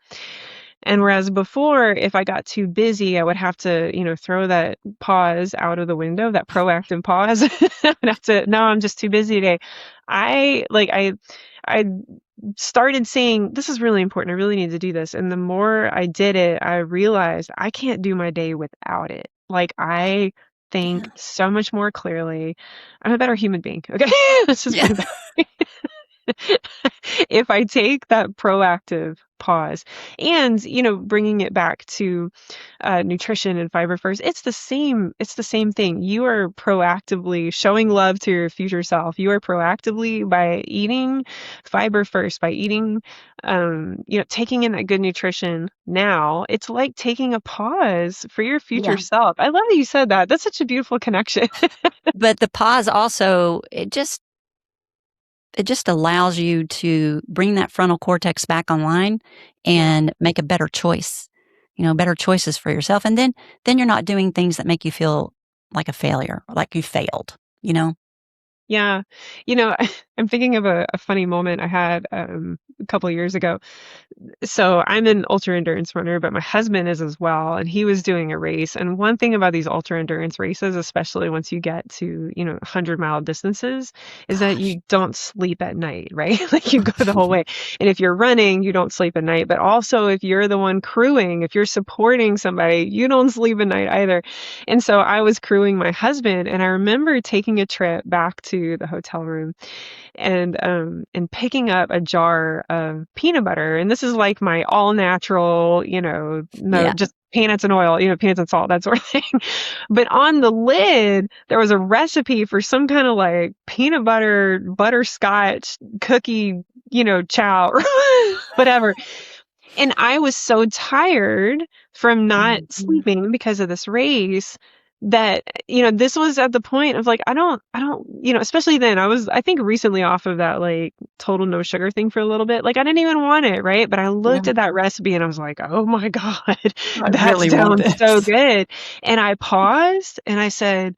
And whereas before, if I got too busy, I would have to, throw that pause out of the window, that proactive pause. I would have to, no, I'm just too busy today. I started saying, this is really important. I really need to do this. And the more I did it, I realized I can't do my day without it. Like I think Yeah. so much more clearly. I'm a better human being. Okay. Let's just put Yeah. it that way. If I take that proactive pause and, bringing it back to nutrition and fiber first, it's the same thing. You are proactively showing love to your future self. You are proactively by eating fiber first, by eating, taking in that good nutrition now. It's like taking a pause for your future Yeah. self. I love that you said that. That's such a beautiful connection. But the pause also, it just allows you to bring that frontal cortex back online Yeah. and make a better choice, better choices for yourself. And then you're not doing things that make you feel like a failure or like you failed, you know? Yeah. I'm thinking of a funny moment I had a couple of years ago. So I'm an ultra endurance runner, but my husband is as well, and he was doing a race. And one thing about these ultra endurance races, especially once you get to, 100-mile distances, is that Gosh. you don't sleep at night, right? Like you go the whole way. And if you're running, you don't sleep at night. But also if you're the one crewing, if you're supporting somebody, you don't sleep at night either. And so I was crewing my husband, and I remember taking a trip back to the hotel room and picking up a jar of peanut butter. And this is like my all natural, no, Yeah. just peanuts and oil, peanuts and salt, that sort of thing. But on the lid, there was a recipe for some kind of like peanut butter, butterscotch cookie, chow, whatever. And I was so tired from not Mhm. sleeping because of this race that, this was at the point of like, I don't, especially then I think recently off of that like total no sugar thing for a little bit. Like I didn't even want it, right? But I Yeah. looked at that recipe and I was like, oh my God, I that really want sounds so this. good. And I paused and I said,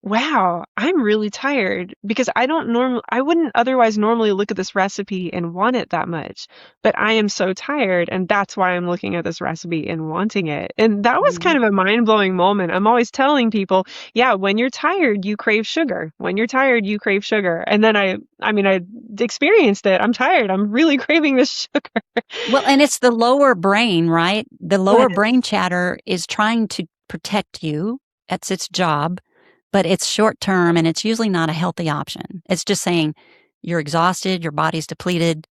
wow, I'm really tired because I wouldn't otherwise normally look at this recipe and want it that much, but I am so tired and that's why I'm looking at this recipe and wanting it. And that was kind Mhm. of a mind-blowing moment. I'm always telling people, yeah, when you're tired, you crave sugar. When you're tired, you crave sugar. And then I experienced it. I'm tired. I'm really craving this sugar. Well, and it's the lower brain, right? The lower Yes. brain chatter is trying to protect you. That's its job, but it's short term and it's usually not a healthy option. It's just saying you're exhausted, your body's depleted,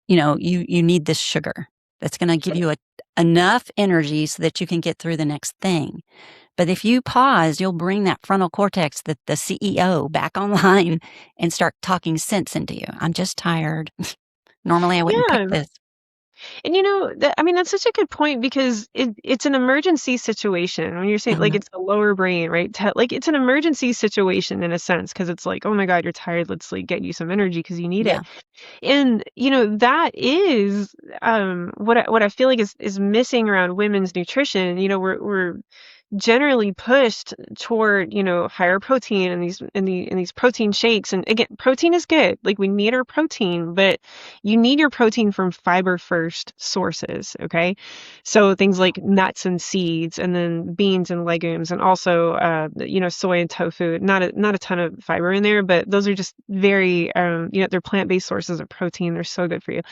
you need this sugar that's going to give you enough energy so that you can get through the next thing. But if you pause, you'll bring that frontal cortex, the CEO, back online and start talking sense into you. I'm just tired. Normally, I wouldn't pick Yeah. this. And that's such a good point because it's an emergency situation. When you're saying like Uh-huh. it's the lower brain, right? Like it's an emergency situation in a sense because it's like, oh my God, you're tired. Let's like get you some energy because you need Yeah. it. And that is what I feel like is missing around women's nutrition. We're generally pushed toward, higher protein and these protein shakes. And again, protein is good. Like, we need our protein, but you need your protein from fiber first sources. Okay. So things like nuts and seeds, and then beans and legumes, and also, soy and tofu, not a ton of fiber in there, but those are just very, they're plant-based sources of protein. They're so good for you.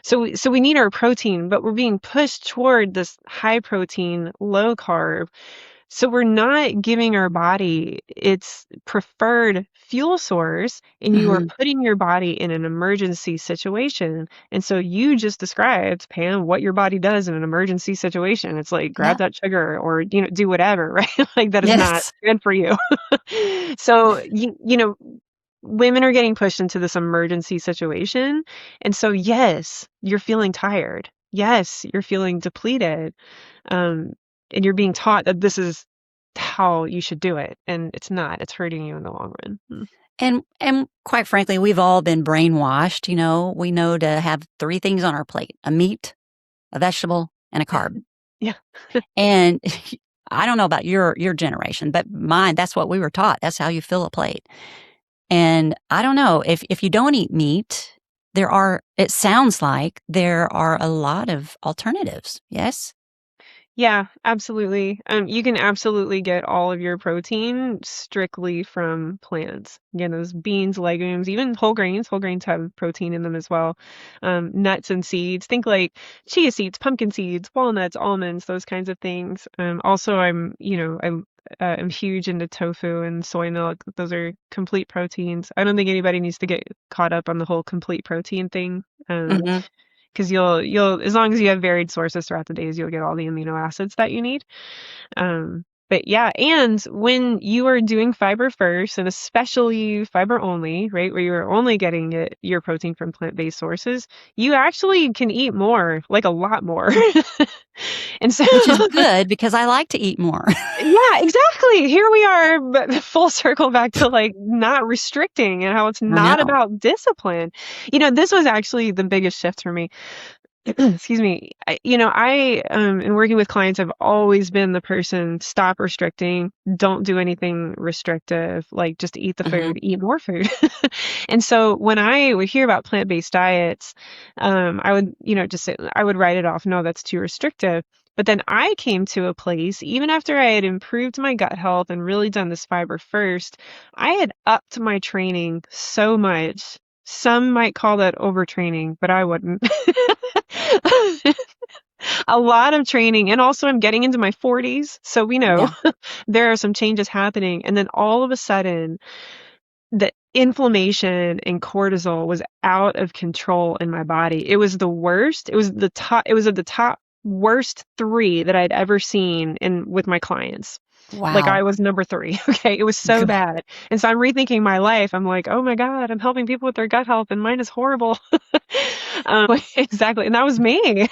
So we need our protein, but we're being pushed toward this high protein, low carb. So we're not giving our body its preferred fuel source, and you are putting your body in an emergency situation. And so you just described, Pam, what your body does in an emergency situation. It's like, grab Yeah. that sugar, or, do whatever, right? Like, that is not Yes. good for you. So, women are getting pushed into this emergency situation. And so, yes, you're feeling tired. Yes, you're feeling depleted. Um, and you're being taught that this is how you should do it, and it's not. It's hurting you in the long run. And quite frankly, we've all been brainwashed. We know to have 3 things on our plate: a meat, a vegetable, and a carb. Yeah. And I don't know about your generation, but mine, that's what we were taught. That's how you fill a plate. And I don't know, if you don't eat meat, it sounds like there are a lot of alternatives. Yes? Yeah, absolutely. You can absolutely get all of your protein strictly from plants. Again, those beans, legumes, even whole grains. Whole grains have protein in them as well. Nuts and seeds. Think like chia seeds, pumpkin seeds, walnuts, almonds, those kinds of things. Also, I'm huge into tofu and soy milk. Those are complete proteins. I don't think anybody needs to get caught up on the whole complete protein thing. Mhm. Because you'll as long as you have varied sources throughout the days, you'll get all the amino acids that you need. But yeah, and when you are doing fiber first, and especially fiber only, right, where you're only getting your protein from plant-based sources, you actually can eat more, like a lot more. And so, Which is good because I like to eat more. yeah, exactly. Here we are, but full circle back to like not restricting, and how it's I not know. about discipline. This was actually the biggest shift for me. Excuse me. In working with clients, I've always been the person: stop restricting, don't do anything restrictive, like, just eat the Mhm. food, eat more food. And so when I would hear about plant-based diets, I would, just say, I would write it off. No, that's too restrictive. But then I came to a place, even after I had improved my gut health and really done this fiber first, I had upped my training so much. Some might call that overtraining, but I wouldn't. A lot of training. And also, I'm getting into my 40s. So we know Yeah. there are some changes happening. And then all of a sudden, the inflammation and cortisol was out of control in my body. It was the worst. It was of the top worst 3 that I'd ever seen with my clients. Like, I Wow. was number 3. Okay. It was so Good. bad. And so I'm rethinking my life. I'm like, oh my God, I'm helping people with their gut health, and mine is horrible. Exactly. And that was me.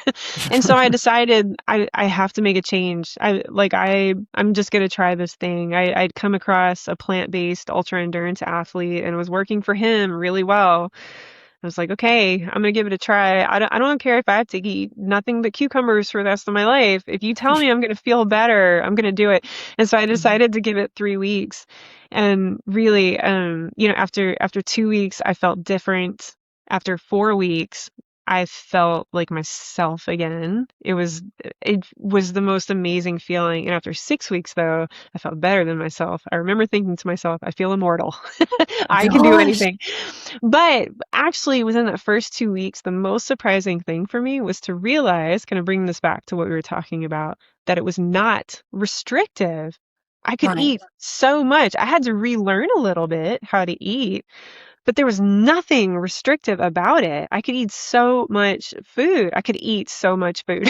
And so I decided I have to make a change. I'm just gonna try this thing. I'd come across a plant-based ultra endurance athlete, and it was working for him really well. I was like, okay, I'm gonna give it a try. I don't care if I have to eat nothing but cucumbers for the rest of my life. If you tell me I'm gonna feel better, I'm gonna do it. And so I Mhm. decided to give it 3 weeks. And really, after 2 weeks, I felt different. After 4 weeks, I felt like myself again. It was the most amazing feeling. And after 6 weeks, though, I felt better than myself. I remember thinking to myself, I feel immortal. I can do Gosh. anything. But actually, within that first 2 weeks, the most surprising thing for me was to realize, kind of bringing this back to what we were talking about, that it was not restrictive. I could Right. eat so much. I had to relearn a little bit how to eat, but there was nothing restrictive about it. I could eat so much food. I could eat so much food.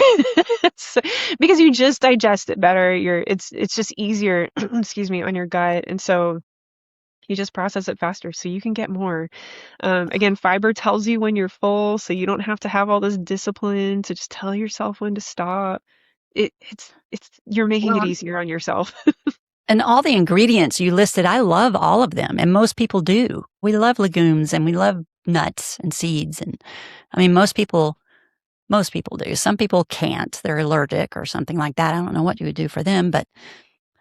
So- because you just digest it better. It's just easier, excuse me, on your gut. And so you just process it faster so you can get more. Again, fiber tells you when you're full, so you don't have to have all this discipline to just tell yourself when to stop. It's you're making it Well, easier on yourself. and all the ingredients you listed, I love all of them, and most people do. We love legumes and we love nuts and seeds, and I mean most people do. Some people can't. They're allergic or something like that. I don't know what you would do for them, but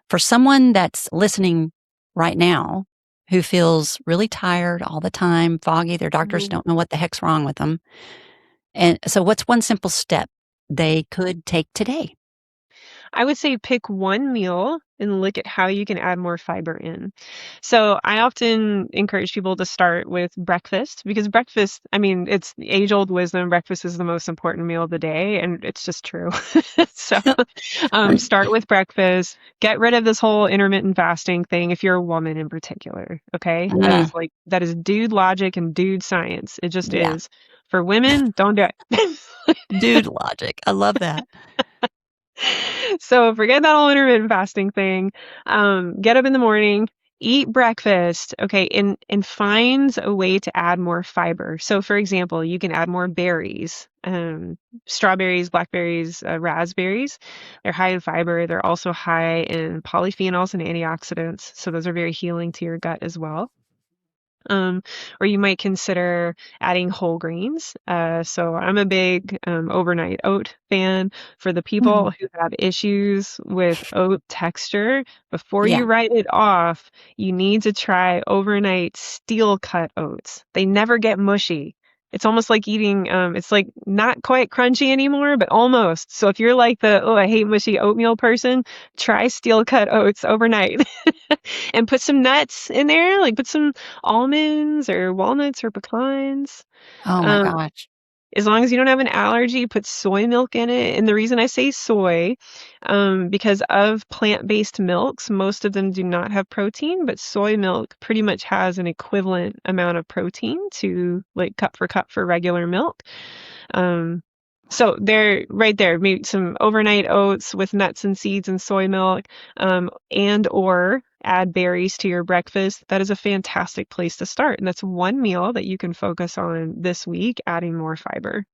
for someone that's listening right now who feels really tired all the time, foggy, their doctors Mhm. don't know what the heck's wrong with them. And so what's one simple step they could take today? I would say pick one meal and look at how you can add more fiber in. So I often encourage people to start with breakfast because breakfast, I mean, it's age-old wisdom. Breakfast is the most important meal of the day, and it's just true. So start with breakfast. Get rid of this whole intermittent fasting thing if you're a woman in particular. Okay, Mm, that is dude logic and dude science. It just yeah. is. For women, don't do it. Dude logic. I love that. So forget that whole intermittent fasting thing. Get up in the morning, eat breakfast, okay, and find a way to add more fiber. So for example, you can add more berries, strawberries, blackberries, raspberries. They're high in fiber. They're also high in polyphenols and antioxidants. So those are very healing to your gut as well. Um, or you might consider adding whole grains. So I'm a big overnight oat fan. For the Mm, people who have issues with oat texture, before yeah. you write it off, you need to try overnight steel cut oats. They never get mushy. It's almost like eating, it's like not quite crunchy anymore, but almost. So if you're like oh, I hate mushy oatmeal person, try steel cut oats overnight and put some nuts in there, like put some almonds or walnuts or pecans. Oh my Um, gosh. as long as you don't have an allergy, put soy milk in it. And the reason I say soy, because of plant-based milks, most of them do not have protein, but soy milk pretty much has an equivalent amount of protein to like cup for regular milk. Um, so they're right there, maybe some overnight oats with nuts and seeds and soy milk, and or add berries to your breakfast. That is a fantastic place to start. And that's one meal that you can focus on this week, adding more fiber.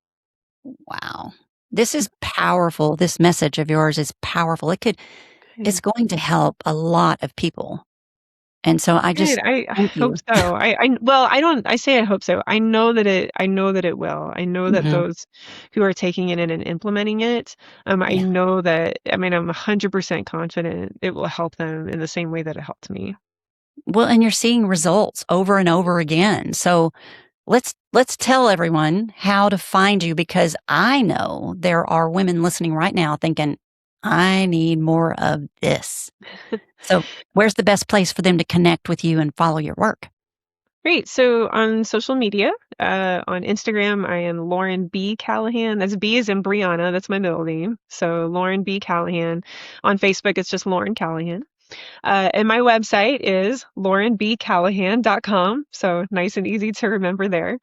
Wow. This is powerful. This message of yours is powerful. It's Good. going to help a lot of people. And so I Good. just I thank hope you. so. Well, I say I hope so. I know that it will. I know that Mhm. those who are taking it in and implementing it, I Yeah. know that, I mean, I'm 100% confident it will help them in the same way that it helped me. Well, and you're seeing results over and over again. So let's tell everyone how to find you because I know there are women listening right now thinking, I need more of this. So where's the best place for them to connect with you and follow your work? Great. So on social media, on Instagram, I am Lauren B. Callahan. That's B is in Brianna. That's my middle name. So Lauren B. Callahan. On Facebook, it's just Lauren Callahan. And my website is laurenbcallahan.com. So nice and easy to remember there.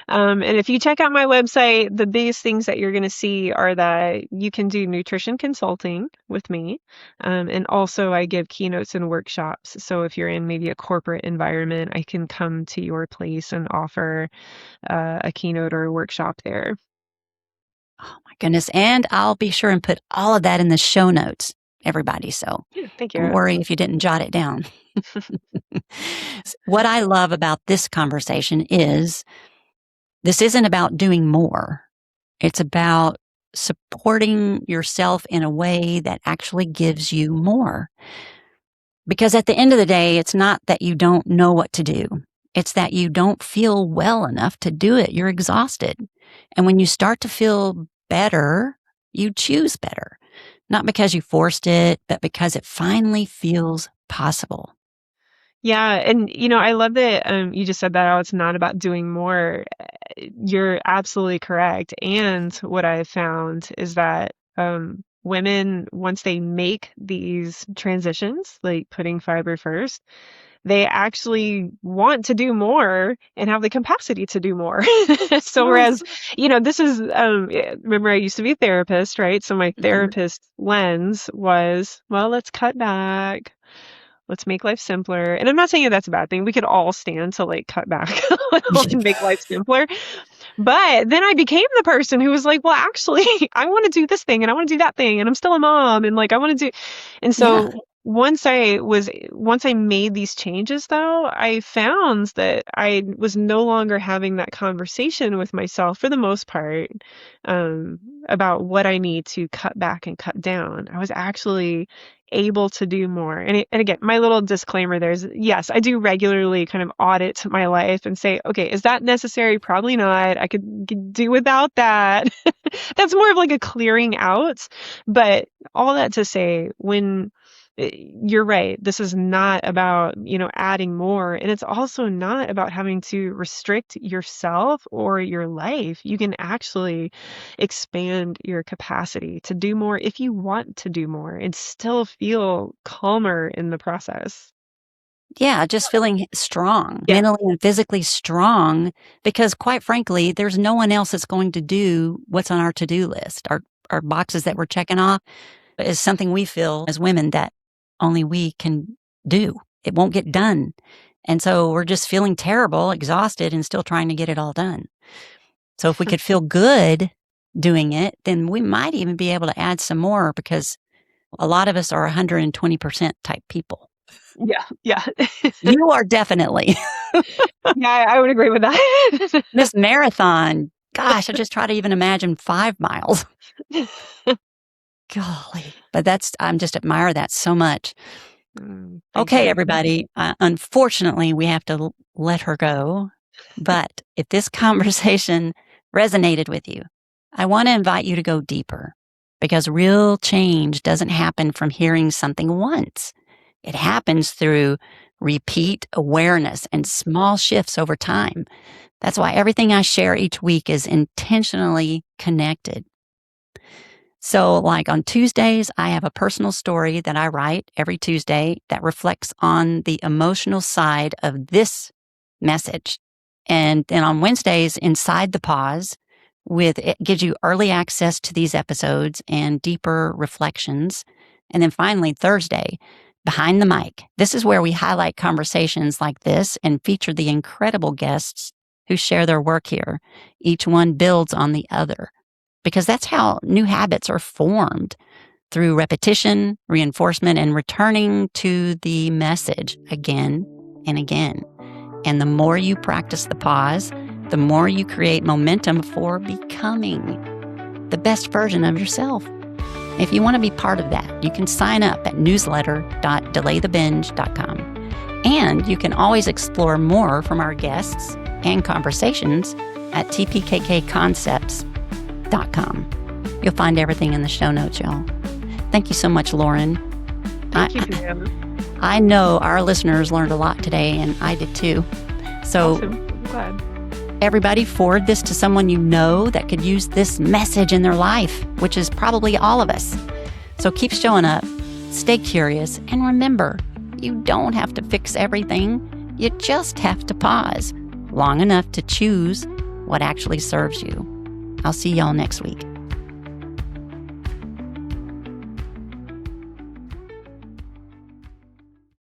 And if you check out my website, the biggest things that you're going to see are that you can do nutrition consulting with me. And also, I give keynotes and workshops. So if you're in maybe a corporate environment, I can come to your place and offer a keynote or a workshop there. Oh my goodness. And I'll be sure and put all of that in the show notes, everybody. So Yeah, thank don't you. worry if you didn't jot it down. What I love about this conversation is this isn't about doing more. It's about supporting yourself in a way that actually gives you more. Because at the end of the day, it's not that you don't know what to do. It's that you don't feel well enough to do it. You're exhausted. And when you start to feel better, you choose better. Not because you forced it, but because it finally feels possible. Yeah, and I love that you just said that it's not about doing more. You're absolutely correct. And what I've found is that women, once they make these transitions, like putting fiber first, they actually want to do more and have the capacity to do more. So Yes. whereas, this is remember I used to be a therapist, right? So my Mhm. therapist lens was, well, let's cut back. Let's make life simpler. And I'm not saying that that's a bad thing. We could all stand to like cut back a little and make life simpler. But then I became the person who was like, well, actually, I want to do this thing and I want to do that thing and I'm still a mom and like I want to do. And Yeah. so once I made these changes, though, I found that I was no longer having that conversation with myself for the most part, about what I need to cut back and cut down. I was actually able to do more. And again, my little disclaimer there is, yes, I do regularly kind of audit my life and say, okay, is that necessary? Probably not. I could do without that. That's more of like a clearing out. But all that to say, you're right. This is not about, adding more. And it's also not about having to restrict yourself or your life. You can actually expand your capacity to do more if you want to do more and still feel calmer in the process. Yeah, just feeling strong, Yeah. mentally and physically strong, because quite frankly, there's no one else that's going to do what's on our to-do list. Our boxes that we're checking off is something we feel as women that only we can do. It won't get done. And so we're just feeling terrible, exhausted, and still trying to get it all done. So if we could feel good doing it, then we might even be able to add some more, because a lot of us are 120% type people. Yeah. You are definitely. Yeah, I would agree with that. This marathon, gosh, I just try to even imagine 5 miles. Golly. But I'm just admire that so much. Okay, everybody. Unfortunately, we have to let her go. But if this conversation resonated with you, I want to invite you to go deeper, because real change doesn't happen from hearing something once. It happens through repeat awareness and small shifts over time. That's why everything I share each week is intentionally connected. So like on Tuesdays, I have a personal story that I write every Tuesday that reflects on the emotional side of this message. And then on Wednesdays, Inside the Pause, it gives you early access to these episodes and deeper reflections. And then finally, Thursday, Behind the Mic. This is where we highlight conversations like this and feature the incredible guests who share their work here. Each one builds on the other, because that's how new habits are formed, through repetition, reinforcement, and returning to the message again and again. And the more you practice the pause, the more you create momentum for becoming the best version of yourself. If you want to be part of that, you can sign up at newsletter.delaythebinge.com. And you can always explore more from our guests and conversations at tpkkconcepts.com. You'll find everything in the show notes, y'all. Thank you so much, Lauren. Thank you, Pam. I know our listeners learned a lot today, and I did too. So, awesome. I'm glad. Everybody, forward this to someone you know that could use this message in their life, which is probably all of us. So keep showing up, stay curious, and remember, you don't have to fix everything. You just have to pause long enough to choose what actually serves you. I'll see y'all next week.